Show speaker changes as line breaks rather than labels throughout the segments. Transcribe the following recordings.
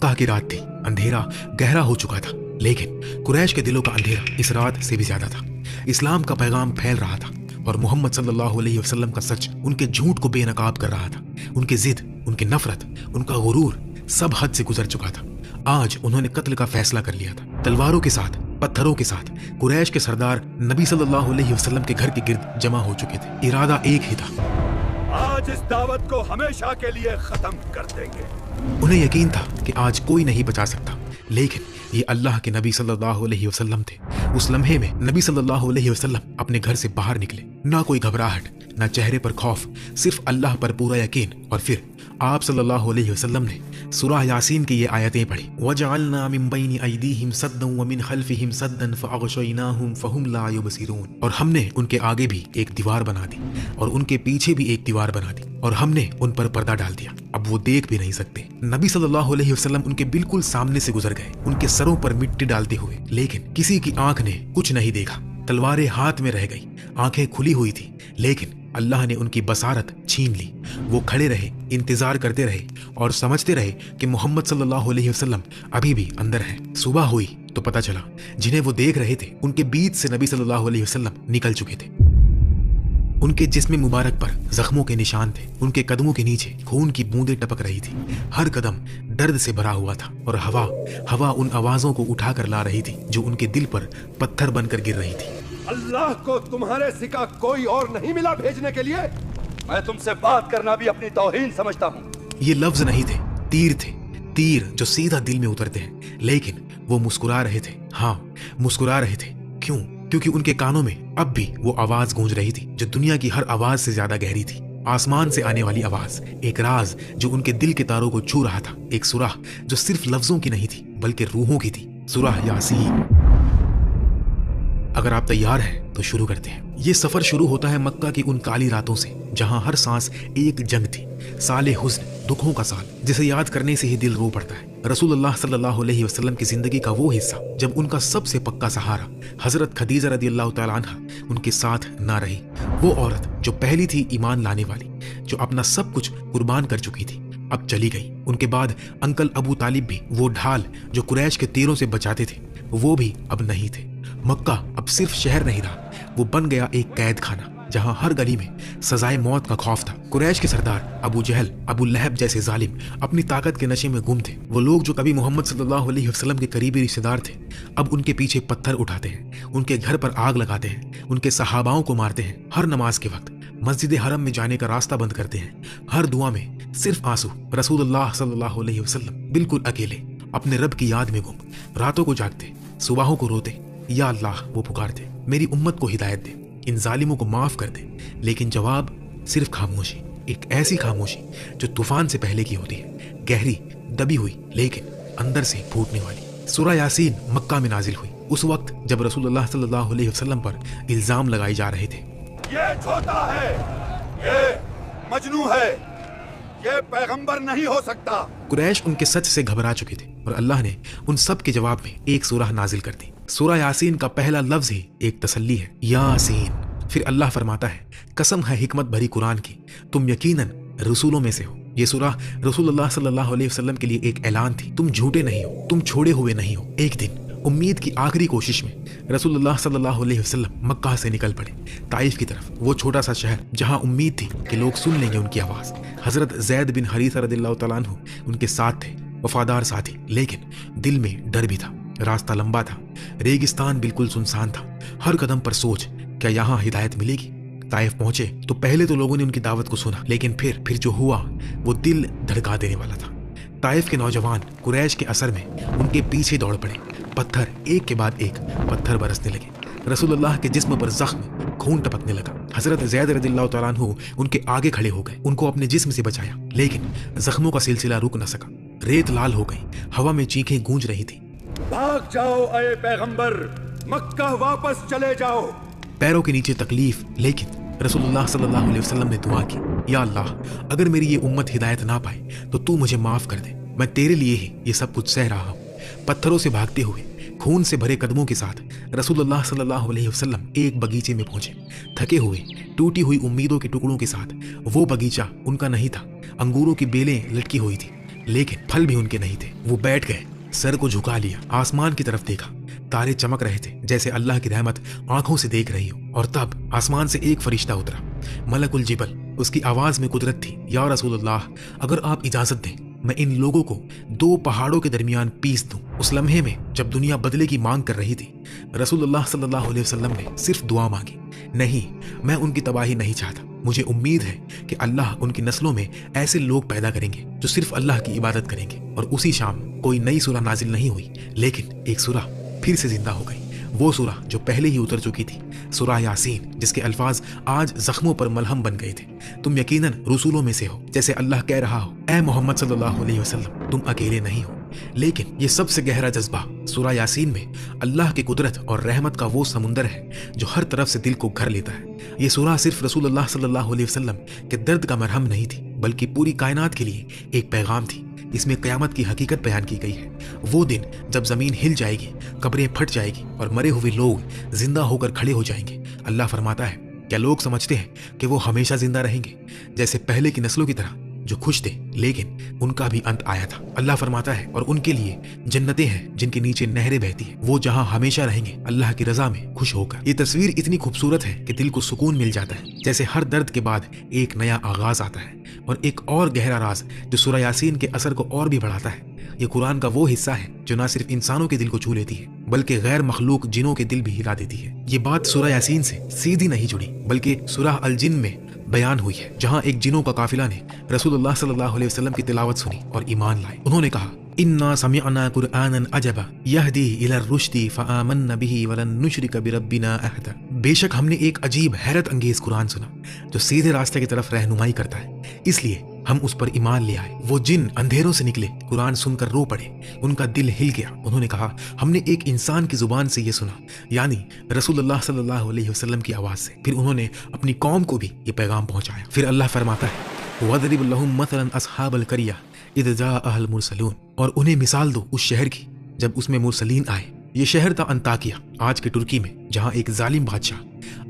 मक्का की रात थी, अंधेरा गहरा हो चुका था, लेकिन कुरैश के दिलों का अंधेरा इस रात से भी ज्यादा था। इस्लाम का पैगाम फैल रहा था और मोहम्मद सल्लल्लाहु अलैहि वसल्लम का सच उनके झूठ को बेनकाब कर रहा था। उनकी जिद, उनकी नफरत, उनका गुरूर सब हद से गुजर चुका था। आज उन्होंने कत्ल का फैसला कर लिया था। तलवारों के साथ, पत्थरों के साथ कुरैश के सरदार नबी सल्लल्लाहु अलैहि वसल्लम के घर के गिर्द जमा हो चुके थे। इरादा एक ही था,
आज इस दावत को हमेशा के लिए खत्म कर देंगे।
उन्हें यकीन था कि आज कोई नहीं बचा सकता, लेकिन ये अल्लाह के नबी सल्लल्लाहु अलैहि वसल्लम थे। उस लम्हे में नबी सल्लल्लाहु अलैहि वसल्लम अपने घर से बाहर निकले। ना कोई घबराहट, ना चेहरे पर खौफ, सिर्फ अल्लाह पर पूरा यकीन। और फिर आप सल्लल्लाहु अलैहि वसल्लम ने सूरह यासीन की ये आयतें पढ़ी, वजअलना मिन बैनि अयदीहिम सद्दन व मिन खल्फिहिम सद्दन फअगशयनाहुम फहुम ला युबसिरून। और हमने उनके आगे भी एक दीवार बना दी और उनके पीछे भी एक दीवार बना दी और हमने उन पर पर्दा डाल दिया, अब वो देख भी नहीं सकते। नबी सल्लल्लाहु अलैहि वसल्लम उनके बिल्कुल सामने से गुजर गए, उनके सरों पर मिट्टी डालते हुए, लेकिन किसी की आंख ने कुछ नहीं देखा। तलवारें हाथ में रह गई, आंखें खुली हुई थी, लेकिन अल्लाह ने उनकी बसारत छीन ली। वो खड़े रहे, इंतजार करते रहे और समझते रहे कि मोहम्मद सल्लल्लाहु अलैहि वसल्लम अभी भी अंदर हैं। सुबह हुई तो पता चला जिन्हें वो देख रहे थे उनके बीच से नबी सल्लल्लाहु अलैहि वसल्लम निकल चुके थे। उनके जिस्म मुबारक पर जख्मों के निशान थे, उनके कदमों के नीचे खून की बूंदें टपक रही थी। हर कदम दर्द से भरा हुआ था और हवा उन आवाजों को उठा कर ला रही थी जो उनके दिल पर पत्थर बनकर गिर रही थी।
अल्लाह को तुम्हारे सिवा कोई और नहीं मिला भेजने के लिए? मैं तुमसे बात करना भी अपनी तौहीन समझता हूँ।
ये लफ्ज नहीं थे, तीर जो सीधा दिल में उतरते हैं। लेकिन वो मुस्कुरा रहे थे। हाँ, मुस्कुरा रहे थे। क्यों? क्योंकि उनके कानों में अब भी वो आवाज गूंज रही थी जो दुनिया की हर आवाज से ज्यादा गहरी थी। आसमान से आने वाली आवाज, एक राज जो उनके दिल के तारों को छू रहा था, एक सुराह जो सिर्फ लफ्जों की नहीं थी बल्कि रूहों की थी, सूरह यासीन। अगर आप तैयार हैं तो शुरू करते हैं। ये सफर शुरू होता है मक्का की उन काली रातों से जहां हर सांस एक जंग थी, साले हुस्न, दुखों का साल, जिसे याद करने से ही दिल रो पड़ता है। रसूलुल्लाह सल्लल्लाहु अलैहि वसल्लम की जिंदगी का वो हिस्सा जब उनका सबसे पक्का सहारा हजरत खदीजा रदियल्लाहु तआला अन्हा उनके साथ ना रही। वो औरत जो पहली थी ईमान लाने वाली, जो अपना सब कुछ कुर्बान कर चुकी थी, अब चली गई। उनके बाद अंकल अबू तालिब भी, वो ढाल जो कुरैश के तीरों से बचाते थे, वो भी अब नहीं थे। मक्का अब सिर्फ शहर नहीं रहा, वो बन गया एक कैद खाना जहां हर गली में सजाए मौत का खौफ था। कुरैश के सरदार अबू जहल, अबू लहब जैसे जालिम अपनी ताकत के नशे में गुम थे। वो लोग जो कभी मोहम्मद सल्लल्लाहु अलैहि वसल्लम के करीबी रिश्तेदार थे, अब उनके पीछे पत्थर उठाते हैं, उनके घर पर आग लगाते हैं, उनके सहाबाओं को मारते हैं। हर नमाज के वक्त मस्जिद हरम में जाने का रास्ता बंद करते हैं। हर दुआ में सिर्फ आंसू। रसूलुल्लाह सल्लल्लाहु अलैहि वसल्लम बिल्कुल अकेले, अपने रब की याद में गुम, रातों को जागते, सुबहों को रोते, या अल्लाह वो पुकारते, मेरी उम्मत को हिदायत दे, इन जालिमों को माफ कर दे। लेकिन जवाब सिर्फ खामोशी, एक ऐसी खामोशी जो तूफान से पहले की होती है, गहरी, दबी हुई, लेकिन अंदर से फूटने वाली। सूरह यासीन मक्का में नाजिल हुई उस वक्त जब रसूलुल्लाह सल्लल्लाहु अलैहि वसल्लम पर इल्जाम लगाए जा रहे थे।
ये झूठा है, ये मजनू है, ये पैगंबर नहीं हो सकता।
कुरैश उनके सच से घबरा चुके थे और अल्लाह ने उन सब के जवाब में एक सूरह नाजिल कर दी। सूरह यासीन का पहला लफ्ज ही एक तसल्ली है, यासीन। फिर अल्लाह फरमाता है, कसम है हिकमत भरी कुरान की, तुम यकीनन रसूलों में से हो। ये सूरह रसूलुल्लाह सल्लल्लाहु अलैहि वसल्लम के लिए एक ऐलान थी, तुम झूठे नहीं हो, तुम छोड़े हुए नहीं हो। एक दिन उम्मीद की आखिरी कोशिश में रसूलुल्लाह सल्लल्लाहु अलैहि वसल्लम मक्का से निकल पड़े ताइफ की तरफ, वो छोटा सा शहर जहां उम्मीद थी कि लोग सुन लेंगे उनकी आवाज। हजरत ज़ैद बिन हरीसा रदियल्लाहु तआला अन्हु उनके साथ थे, वफादार साथी, लेकिन दिल में डर भी था। रास्ता लंबा था, रेगिस्तान बिल्कुल सुनसान था। हर कदम पर सोच, क्या यहाँ हिदायत मिलेगी? ताइफ पहुंचे तो पहले तो लोगों ने उनकी दावत को सुना, लेकिन फिर जो हुआ वो दिल धड़का देने वाला था। ताइफ के नौजवान कुरैश के असर में उनके पीछे दौड़ पड़े। पत्थर एक के बाद एक पत्थर बरसने लगे। रसूलुल्लाह के जिस्म पर जख्म, खून टपकने लगा। हजरत ज़ैद रदियल्लाहु तआला अन्हु उनके आगे खड़े हो गए, उनको अपने जिस्म से बचाया, लेकिन जख्मों का सिलसिला रुक न सका। रेत लाल हो गई, हवा में चीखें गूंज रही थी,
भाग जाओ ऐ पैगंबर, मक्का वापस चले जाओ।
पैरों के नीचे तकलीफ, लेकिन रसूलुल्लाह सल्लल्लाहु अलैहि वसल्लम ने दुआ की, या अल्लाह, अगर मेरी ये उम्मत हिदायत ना पाए तो तू मुझे माफ कर दे, मैं तेरे लिए ही ये सब कुछ सह रहा हूँ। पत्थरों से भागते हुए, खून से भरे कदमों के साथ रसूलुल्लाह सल्लल्लाहु अलैहि वसल्लम एक बगीचे में पहुंचे। थके हुए, टूटी हुई उम्मीदों के टुकड़ों के साथ। वो बगीचा उनका नहीं था, अंगूरों की बेलें लटकी हुई थी, लेकिन फल भी उनके नहीं थे। वो बैठ गए, सर को झुका लिया, आसमान की तरफ देखा। तारे चमक रहे थे जैसे अल्लाह की रहमत आंखों से देख रही हो। और तब आसमान से एक फरिश्ता उतरा, मलकुल जिबल। उसकी आवाज में कुदरत थी, या रसूलुल्लाह, अगर आप इजाजत दें मैं इन लोगों को 2 पहाड़ों के दरमियान पीस दूं। उस लम्हे में जब दुनिया बदले की मांग कर रही थी, रसूलुल्लाह सल्लल्लाहु अलैहि वसल्लम ने सिर्फ दुआ मांगी, नहीं, मैं उनकी तबाही नहीं चाहता। मुझे उम्मीद है कि अल्लाह उनकी नस्लों में ऐसे लोग पैदा करेंगे जो सिर्फ अल्लाह की इबादत करेंगे। और उसी शाम कोई नई सूरह नाजिल नहीं हुई, लेकिन एक सूरह फिर से जिंदा हो गई। वो सूरह जो पहले ही उतर चुकी थी, सूरह यासीन, जिसके अल्फाज आज जख्मों पर मलहम बन गए थे। तुम यकीनन रसूलों में से हो, जैसे अल्लाह कह रहा हो, ए मोहम्मद सल्लल्लाहु अलैहि वसल्लम, तुम अकेले नहीं हो। लेकिन ये सबसे गहरा जज्बा सूरह यासीन में अल्लाह की कुदरत और रहमत का वो समुंदर है जो हर तरफ से दिल को घर लेता है। ये सूरह सिर्फ रसूलुल्लाह सल्लल्लाहु अलैहि वसल्लम के दर्द का मरहम नहीं थी, बल्कि पूरी कायनात के लिए एक पैगाम थी। इसमें क़यामत की हकीकत बयान की गई है। वो दिन जब ज़मीन हिल जाएगी, कब्रें फट जाएगी और मरे हुए लोग जिंदा होकर खड़े हो जाएंगे। अल्लाह फरमाता है, क्या लोग समझते हैं कि वो हमेशा जिंदा रहेंगे, जैसे पहले की नस्लों की तरह जो खुश थे, लेकिन उनका भी अंत आया था। अल्लाह फरमाता है, और उनके लिए जन्नतें हैं जिनके नीचे नहरें बहती हैं, वो जहां हमेशा रहेंगे अल्लाह की रजा में खुश होकर। ये तस्वीर इतनी खूबसूरत है कि दिल को सुकून मिल जाता है, जैसे हर दर्द के बाद एक नया आगाज आता है। और एक और गहरा राज जो सूरह यासीन के असर को और भी बढ़ाता है, ये कुरान का वो हिस्सा है जो न सिर्फ इंसानों के दिल को छू लेती है, बल्कि गैर मखलूक जिनों के दिल भी हिला देती है। ये बात सूरह यासीन से सीधी नहीं जुड़ी, बल्कि सूरह अल जिन में बयान हुई है, जहां एक जिनों का काफिला ने रसूलुल्लाह सल्लल्लाहु अलैहि वसल्लम की तिलावत सुनी और ईमान लाए। उन्होंने कहा, इन्ना समिअना कुरआनन अजबा यहदी इला रुश्दी फआमन्ना बिही वलन नुश्रिक बिरब्बिना अहदा। बेशक हमने एक अजीब हैरत अंगेज कुरान सुना जो सीधे रास्ते की तरफ रहनुमाई करता है, इसलिए हम उस पर ईमान ले आए। वो जिन अंधेरों से निकले, कुरान सुनकर रो पड़े, उनका दिल हिल गया। उन्होंने कहा, हमने एक इंसान की जुबान से ये सुना, यानी रसूलुल्लाह सल्लल्लाहु अलैहि वसल्लम की आवाज से। फिर उन्होंने अपनी कौम को भी ये पैगाम पहुंचाया। फिर अल्लाह फरमाता है, वदरिब लहुम मसलन अस्हाबल करिया इद जाअहल मुरसलून, और उन्हें मिसाल दो उस शहर की जब उसमें मुरसलीन आए। ये शहर था अंताकिया, आज के तुर्की में, जहां एक जालिम बादशाह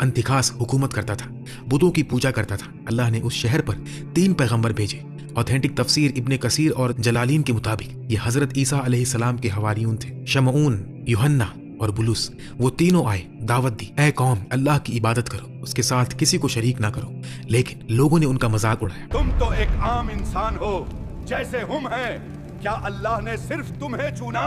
अंतिखास हुकूमत करता था, बुतों की पूजा करता था। अल्लाह ने उस शहर पर 3 पैगंबर भेजे। ऑथेंटिक तफसीर इब्ने कसीर और जलालीन के मुताबिक ये हजरत ईसा अलैहिस्सलाम के हवारियून थे, शमऊन, यूहन्ना और बुलूस। वो तीनों आए, दावत दी, ऐ कौम, अल्लाह की इबादत करो, उसके साथ किसी को शरीक ना करो। लेकिन लोगों ने उनका मजाक उड़ाया।
तुम तो एक आम इंसान हो जैसे हम हैं, क्या अल्लाह ने सिर्फ तुम्हें चुना?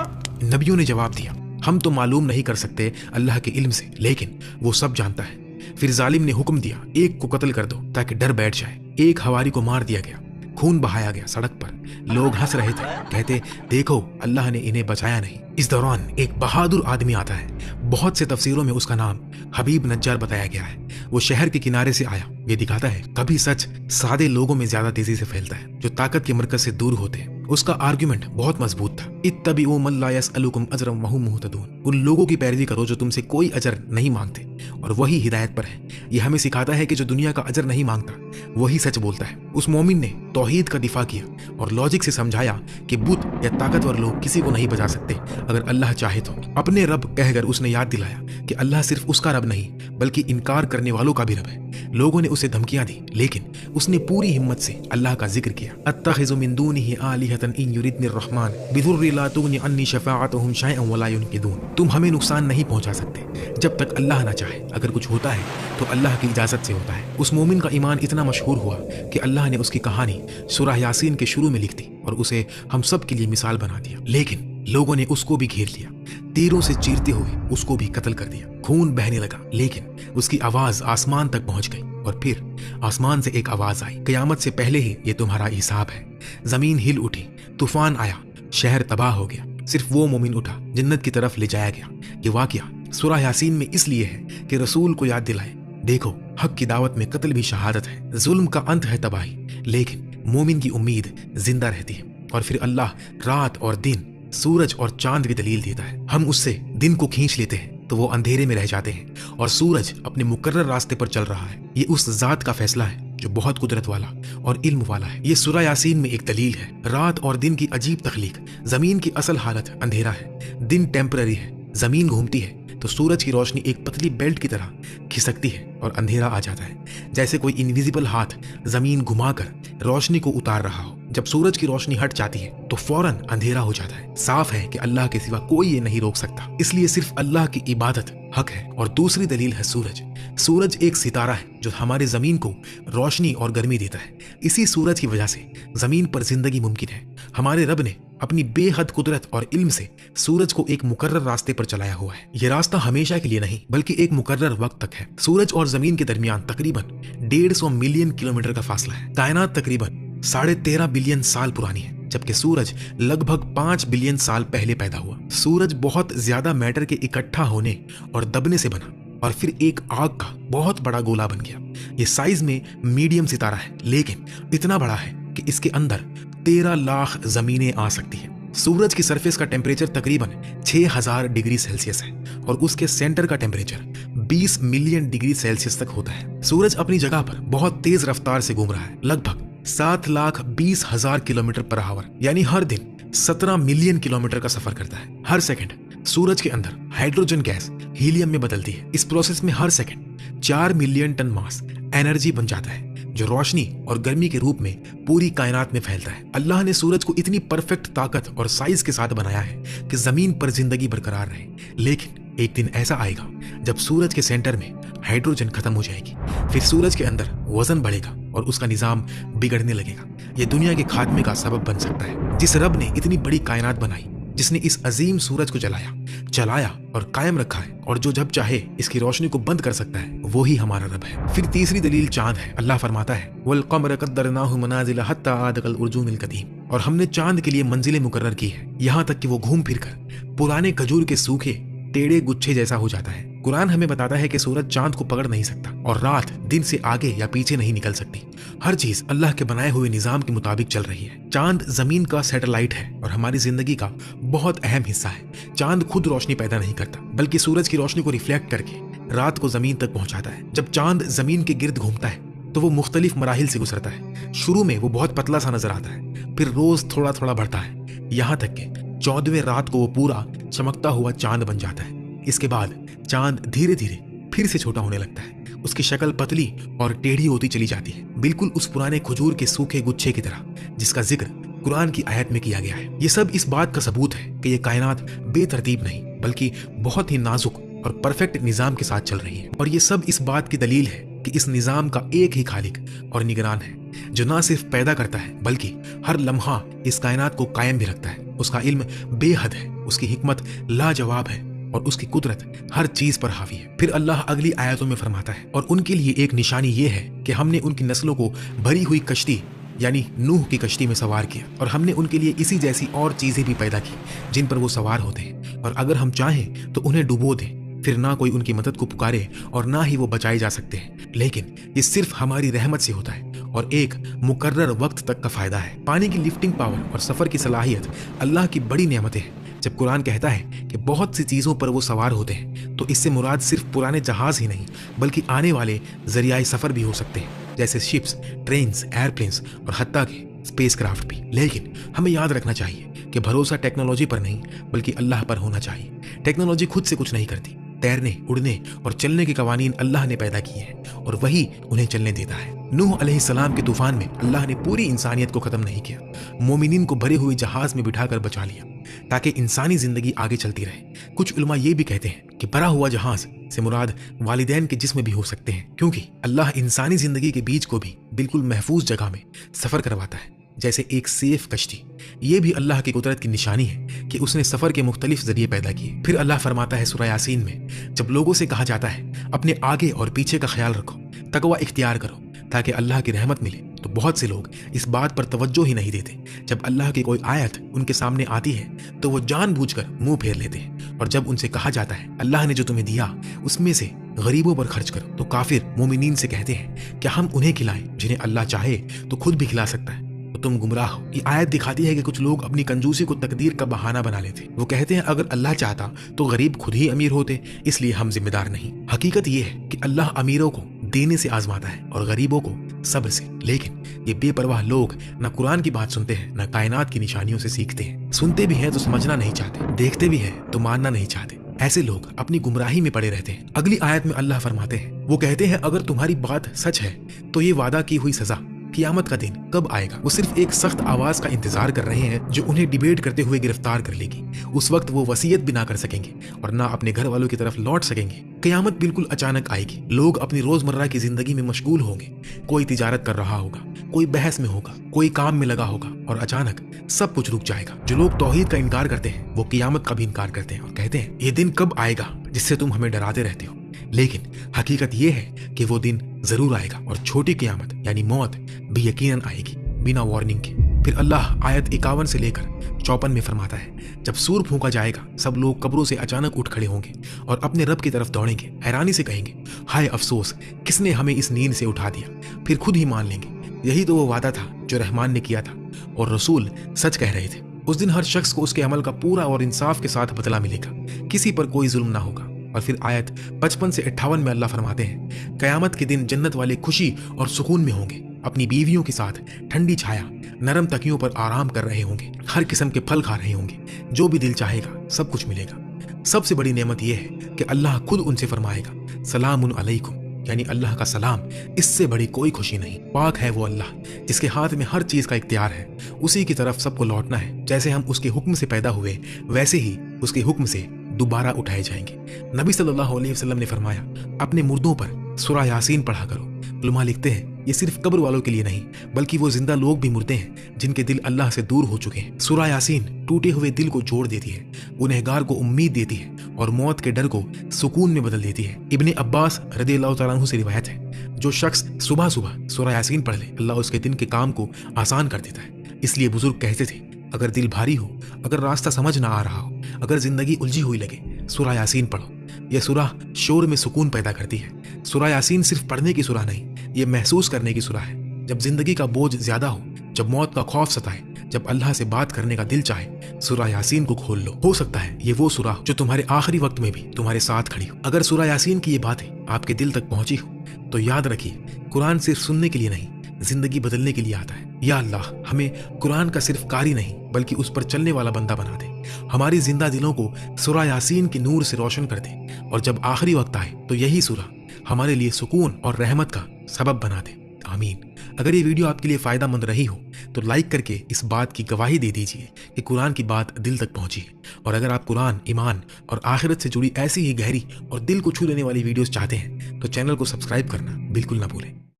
नबियों ने जवाब दिया, हम तो मालूम नहीं कर सकते अल्लाह के इल्म से, लेकिन वो सब जानता है। फिर जालिम ने हुक्म दिया, एक को कत्ल कर दो ताकि डर बैठ जाए। एक हवारी को मार दिया गया, खून बहाया गया सड़क पर। लोग हंस रहे थे, कहते, देखो अल्लाह ने इन्हें बचाया नहीं। इस दौरान एक बहादुर आदमी आता है, बहुत से तफसीरों में उसका नाम हबीब नज्जार बताया गया है। वो शहर के किनारे से आया। ये दिखाता है कभी सच सादे लोगों में ज्यादा तेजी से फैलता है, जो ताकत के मरकज से दूर होते हैं। उसका आर्गुमेंट बहुत मजबूत था, इत्तबिउ मन ला यसअलुकुम अजरम वहुम मुहतदून। उन लोगों की पैरवी करो जो तुमसे कोई अजर नहीं मांगते और वही हिदायत पर है। ये हमें सिखाता है कि जो दुनिया का अजर नहीं मांगता वही सच बोलता है। उस मोमिन ने तौहीद का दिफा किया और लॉजिक से समझाया कि बुत या ताकतवर लोग किसी को नहीं बचा सकते अगर अल्लाह चाहे तो। अपने रब कहकर उसने याद दिलाया कि अल्लाह सिर्फ उसका रब नहीं बल्कि इनकार करने वालों का भी रब है। लोगों ने उसे धमकियां दी, लेकिन उसने पूरी हिम्मत से अल्लाह का जिक्र किया। अत्तखिज़ु मिन दूनिही आलिहतन इन युरिदनिर रहमान बिदुर्रि ला तुगनी अन्नी शफाअतुहुम शैअन वला युनकिदून। तुम हमें नुकसान नहीं पहुंचा सकते जब तक अल्लाह ना चाहे। अगर कुछ होता है तो अल्लाह की इजाजत से होता है। उस मोमिन का ईमान इतना मशहूर हुआ कि अल्लाह ने उसकी कहानी सूरह यासीन के शुरू में लिख दी और उसे हम सब के लिए मिसाल बना दिया। लेकिन लोगों ने उसको भी घेर लिया, तीरों से चीरते हुए उसको भी कत्ल कर दिया। खून बहने लगा, लेकिन उसकी आवाज आसमान तक पहुंच गई। और फिर आसमान से एक आवाज आई, कयामत से पहले ही ये तुम्हारा हिसाब है। जमीन हिल उठी, तूफान आया, शहर तबाह हो गया। सिर्फ वो मोमिन उठा, जन्नत की तरफ ले जाया गया। ये वाकया सूरह यासीन में इसलिए है कि रसूल को याद दिलाए, देखो हक की दावत में कत्ल भी शहादत है, जुल्म का अंत है तबाही, लेकिन मोमिन की उम्मीद जिंदा रहती है। और फिर अल्लाह रात और दिन, सूरज और चांद की दलील देता है। हम उससे दिन को खींच लेते हैं तो वो अंधेरे में रह जाते हैं और सूरज अपने मुकर्रर रास्ते पर चल रहा है। ये उस जात का फैसला है जो बहुत कुदरत वाला और इल्म वाला है। ये सूरह यासीन में एक दलील है। रात और दिन की अजीब तख्लीक। जमीन की असल हालत अंधेरा है, दिन टेम्पररी है, जमीन घूमती है तो सूरज की रोशनी एक पतली बेल्ट की तरह खिसकती है और अंधेरा आ जाता है, जैसे कोई इनविजिबल हाथ जमीन घुमाकर रोशनी को उतार रहा हो। जब सूरज की रोशनी हट जाती है तो फौरन अंधेरा हो जाता है। साफ है कि अल्लाह के सिवा कोई ये नहीं रोक सकता, इसलिए सिर्फ अल्लाह की इबादत हक है। और दूसरी दलील है सूरज। सूरज एक सितारा है जो हमारे जमीन को रोशनी और गर्मी देता है। इसी सूरज की वजह से जमीन पर जिंदगी मुमकिन है। हमारे रब ने अपनी बेहद कुदरत और इल्म से सूरज को एक मुकर्रर रास्ते पर चलाया हुआ है। ये रास्ता हमेशा के लिए नहीं बल्कि एक मुकर्रर वक्त तक है। सूरज और जमीन के दरमियान तकरीबन 150 मिलियन किलोमीटर का फासला है। कायनात तकरीबन 13.5 बिलियन साल पुरानी है, जबकि सूरज लगभग 5 बिलियन साल पहले पैदा हुआ। सूरज बहुत ज्यादा मैटर के इकट्ठा होने और दबने से बना और फिर एक आग का बहुत बड़ा गोला बन गया। ये साइज में मीडियम सितारा है, लेकिन इतना बड़ा है कि इसके अंदर 13 लाख जमीनें आ सकती हैं। सूरज की सरफेस का टेम्परेचर तकरीबन 6000 डिग्री सेल्सियस है और उसके सेंटर का टेम्परेचर 20 मिलियन डिग्री सेल्सियस तक होता है। सूरज अपनी जगह पर बहुत तेज रफ्तार से घूम रहा है, लगभग 7,20,000 किलोमीटर पर आवर, यानी हर दिन 17 मिलियन किलोमीटर का सफर करता है। हर सेकंड सूरज के अंदर हाइड्रोजन गैस हीलियम में बदलती है। इस प्रोसेस में हर second 4 million ton mass energy बन जाता है, जो रोशनी और गर्मी के रूप में पूरी कायनात में फैलता है। अल्लाह ने सूरज को इतनी परफेक्ट ताकत और साइज के साथ बनाया है कि जमीन पर जिंदगी बरकरार रहे। लेकिन एक दिन ऐसा आएगा जब सूरज के सेंटर में हाइड्रोजन खत्म हो जाएगी, फिर सूरज के अंदर वजन बढ़ेगा और उसका निजाम बिगड़ने लगेगा। ये दुनिया के खात्मे का सबब बन सकता है। जिस रब ने इतनी बड़ी कायनात बनाई, जिसने इस अजीम सूरज को चलाया और कायम रखा है, और जो जब चाहे इसकी रोशनी को बंद कर सकता है, वो ही हमारा रब है। फिर तीसरी दलील चांद है। अल्लाह फरमाता है, वल क़मर क़द्दरनाहु मनाज़िल हत्ता आद कल उर्जूनिल क़दीम, और हमने चांद के लिए मंजिलें मुकर्रर की है, यहाँ तक कि वो घूम फिर कर पुराने खजूर के सूखे टेढ़े गुच्छे जैसा हो जाता है। कुरान हमें बताता है कि सूरज चांद को पकड़ नहीं सकता और रात दिन से आगे या पीछे नहीं निकल सकती। हर चीज अल्लाह के बनाए हुए निजाम के मुताबिक चल रही है। चांद जमीन का सैटेलाइट है और हमारी जिंदगी का बहुत अहम हिस्सा है। चांद खुद रोशनी पैदा नहीं करता, बल्कि सूरज की रोशनी को रिफ्लेक्ट करके रात को जमीन तक पहुंचाता है। जब चांद जमीन के गिर्द घूमता है तो वो मुख्तलिफ मराहिल से गुजरता है। शुरू में वो बहुत पतला सा नजर आता है, फिर रोज थोड़ा थोड़ा बढ़ता है, यहाँ तक कि 14वें रात को वो पूरा चमकता हुआ चांद बन जाता है। इसके बाद चांद धीरे धीरे फिर से छोटा होने लगता है। उसकी शक्ल पतली और टेढ़ी होती चली जाती है, बिल्कुल उस पुराने खजूर के सूखे गुच्छे की तरह जिसका जिक्र कुरान की आयत में किया गया है। ये सब इस बात का सबूत है कि ये कायनात बेतरतीब नहीं बल्कि बहुत ही नाजुक और परफेक्ट निजाम के साथ चल रही है। और ये सब इस बात की दलील है कि इस निजाम का एक ही खालिक और निगरान है, जो ना सिर्फ पैदा करता है बल्कि हर लम्हा इस कायनात को कायम भी रखता है। उसका इल्म बेहद है, उसकी हिकमत लाजवाब है और उसकी कुदरत हर चीज पर हावी है। फिर अल्लाह अगली आयतों में फरमाता है, और उनके लिए एक निशानी ये है कि हमने उनकी नस्लों को भरी हुई कश्ती यानी नूह की कश्ती में सवार किया, और हमने उनके लिए इसी जैसी और चीजें भी पैदा की जिन पर वो सवार होते हैं, और अगर हम चाहें तो उन्हें डुबो दें, फिर ना कोई उनकी मदद को पुकारे और ना ही वो बचाए जा सकते हैं। लेकिन ये सिर्फ हमारी रहमत से होता है और एक मुकर्रर वक्त तक का फायदा है। पानी की लिफ्टिंग पावर और सफर की सलाहियत अल्लाह की बड़ी नेमतें हैं। जब कुरान कहता है कि बहुत सी चीजों पर वो सवार होते हैं, तो इससे मुराद सिर्फ पुराने जहाज ही नहीं बल्कि आने वाले जरियाए सफर भी हो सकते हैं, जैसे शिप्स, ट्रेन्स, एयरप्लेन्स और हत्ता के स्पेस क्राफ्ट भी। लेकिन हमें याद रखना चाहिए कि भरोसा टेक्नोलॉजी पर नहीं बल्कि अल्लाह पर होना चाहिए। टेक्नोलॉजी खुद से कुछ नहीं करती। तैरने, उड़ने और चलने के कवानीन अल्लाह ने पैदा किए हैं और वही उन्हें चलने देता है। नूह अलैहिस्सलाम के तूफान में अल्लाह ने पूरी इंसानियत को खत्म नहीं किया, मोमिनीन को भरे हुए जहाज में बिठाकर बचा लिया ताकि इंसानी जिंदगी आगे चलती रहे। कुछ उलमा ये भी कहते हैं कि भरा हुआ जहाज से मुराद वालिदैन के जिस्म भी हो सकते हैं, क्योंकि अल्लाह इंसानी जिंदगी के बीच को भी बिल्कुल महफूज जगह में सफर करवाता है, जैसे एक सेफ कश्ती। ये भी अल्लाह की कुदरत की निशानी है कि उसने सफर के मुख्तलिफ जरिए पैदा किए। फिर अल्लाह फरमाता है सूरह यासीन में, जब लोगों से कहा जाता है अपने आगे और पीछे का ख्याल रखो, तकवा इख्तियार करो ताकि अल्लाह की रहमत मिले, तो बहुत से लोग इस बात पर तवज्जो ही नहीं देते। जब अल्लाह की कोई आयत उनके सामने आती है तो वो जानबूझकर मुंह फेर लेते हैं, और जब उनसे कहा जाता है अल्लाह ने जो तुम्हें दिया उसमें से गरीबों पर खर्च करो, तो काफिर मोमिनीन से कहते हैं क्या हम उन्हें खिलाएं जिन्हें अल्लाह चाहे तो खुद भी खिला सकता है, तो तुम गुमराह हो। ये आयत दिखाती है कि कुछ लोग अपनी कंजूसी को तकदीर का बहाना बना लेते। वो कहते हैं अगर अल्लाह चाहता तो गरीब खुद ही अमीर होते, इसलिए हम जिम्मेदार नहीं। हकीकत ये है कि अल्लाह अमीरों को देने से आजमाता है और गरीबों को सब्र से। लेकिन ये बेपरवाह लोग न कुरान की बात सुनते हैं, न कायनात की निशानियों से सीखते हैं। सुनते भी हैं तो समझना नहीं चाहते, देखते भी हैं तो मानना नहीं चाहते। ایسے لوگ اپنی گمراہی میں پڑے رہتے ہیں۔ اگلی آیت میں اللہ فرماتے ہیں، وہ کہتے ہیں اگر تمہاری بات سچ ہے تو یہ وعدہ کی ہوئی سزا قیامت کا دن کب آئے گا؟ وہ صرف ایک سخت آواز کا انتظار کر رہے ہیں جو انہیں ڈیبیٹ کرتے ہوئے گرفتار کر لے گی۔ اس وقت وہ وصیت بھی نہ کر سکیں گے اور نہ اپنے گھر والوں کی طرف لوٹ سکیں گے۔ قیامت بالکل اچانک آئے گی۔ لوگ اپنی روزمرہ کی زندگی میں مشغول ہوں گے، کوئی تجارت کر رہا ہوگا، کوئی بحث میں ہوگا، کوئی کام میں لگا ہوگا، اور اچانک سب کچھ رک جائے گا۔ جو لوگ توحید کا انکار کرتے ہیں وہ قیامت کا بھی انکار کرتے ہیں اور کہتے ہیں یہ دن کب آئے گا جس سے تم ہمیں ڈراتے رہتے ہو، لیکن حقیقت یہ ہے کہ وہ دن ضرور آئے گا اور چھوٹی قیامت یعنی موت بھی یقیناً آئے گی بنا وارننگ کے۔ پھر اللہ آیت 51 سے لے کر 54 میں فرماتا ہے، جب سور پھونکا جائے گا سب لوگ قبروں سے اچانک اٹھ کھڑے ہوں گے اور اپنے رب کی طرف دوڑیں گے، حیرانی سے کہیں گے ہائے افسوس، کس نے ہمیں اس نیند سے اٹھا دیا؟ پھر خود ہی مان لیں گے یہی تو وہ وعدہ تھا جو رحمان نے کیا تھا اور رسول سچ کہہ رہے تھے۔ اس دن ہر شخص کو اس کے عمل کا پورا اور انصاف کے ساتھ بدلہ ملے گا، کسی پر کوئی ظلم نہ ہوگا۔ اور پھر آیت 55 سے 58 میں اللہ فرماتے ہیں، قیامت کے دن جنت والے خوشی اور سکون میں ہوں گے، اپنی بیویوں کے ساتھ ٹھنڈی چھایا نرم تکیوں پر آرام کر رہے ہوں گے، ہر قسم کے پھل کھا رہے ہوں گے، جو بھی دل چاہے گا سب کچھ ملے گا۔ سب سے بڑی نعمت یہ ہے کہ اللہ خود ان سے فرمائے گا سلام علیکم، یعنی اللہ کا سلام، اس سے بڑی کوئی خوشی نہیں۔ پاک ہے وہ اللہ جس کے ہاتھ میں ہر چیز کا اختیار ہے، اسی کی طرف سب کو لوٹنا ہے، جیسے ہم اس کے حکم سے پیدا ہوئے ویسے ہی اس کے حکم سے دوبارہ اٹھائے جائیں گے۔ نبی صلی اللہ علیہ وسلم نے فرمایا، اپنے مردوں پر سورہ یاسین پڑھا کرو۔ علماء لکھتے ہیں یہ صرف قبر والوں کے لیے نہیں بلکہ وہ زندہ لوگ بھی مردے ہیں جن کے دل اللہ سے دور ہو چکے ہیں۔ سورہ یاسین ٹوٹے ہوئے دل کو جوڑ دیتی ہے، گنہگار کو امید دیتی ہے اور موت کے ڈر کو سکون میں بدل دیتی ہے۔ ابن عباس رضی اللہ تعالیٰ عنہ سے روایت ہے، جو شخص صبح صبح سورہ یاسین پڑھ لے اللہ اس کے دن کے کام کو آسان کر دیتا ہے۔ اس لیے بزرگ کہتے تھے، اگر دل بھاری ہو، اگر راستہ سمجھ نہ آ رہا ہو، اگر زندگی الجھی ہوئی لگے، سورہ یاسین پڑھو۔ یہ سورہ شور میں سکون پیدا کرتی ہے۔ سورہ یاسین صرف پڑھنے کی سورہ نہیں، یہ محسوس کرنے کی سورہ ہے۔ جب زندگی کا بوجھ زیادہ ہو، جب موت کا خوف ستائے، جب اللہ سے بات کرنے کا دل چاہے، سورہ یاسین کو کھول لو۔ ہو سکتا ہے یہ وہ سورہ جو تمہارے آخری وقت میں بھی تمہارے ساتھ کھڑی ہو۔ اگر سورہ یاسین کی یہ باتیں آپ کے دل تک پہنچی ہو تو یاد رکھیے، قرآن صرف سننے کے لیے نہیں، زندگی بدلنے کے لیے آتا ہے۔ یا اللہ ہمیں قرآن کا صرف قاری نہیں بلکہ اس پر چلنے والا بندہ بنا دے، ہماری زندہ دلوں کو سورہ یاسین کی نور سے روشن کر دے، اور جب آخری وقت آئے تو یہی سورہ ہمارے لیے سکون اور رحمت کا سبب بنا دے، آمین۔ اگر یہ ویڈیو آپ کے لیے فائدہ مند رہی ہو تو لائک کر کے اس بات کی گواہی دے دیجیے کہ قرآن کی بات دل تک پہنچی ہے، اور اگر آپ قرآن، ایمان اور آخرت سے جڑی ایسی ہی گہری اور دل کو چھو لینے والی ویڈیوز چاہتے ہیں تو چینل کو سبسکرائب کرنا بالکل نہ بھولیں۔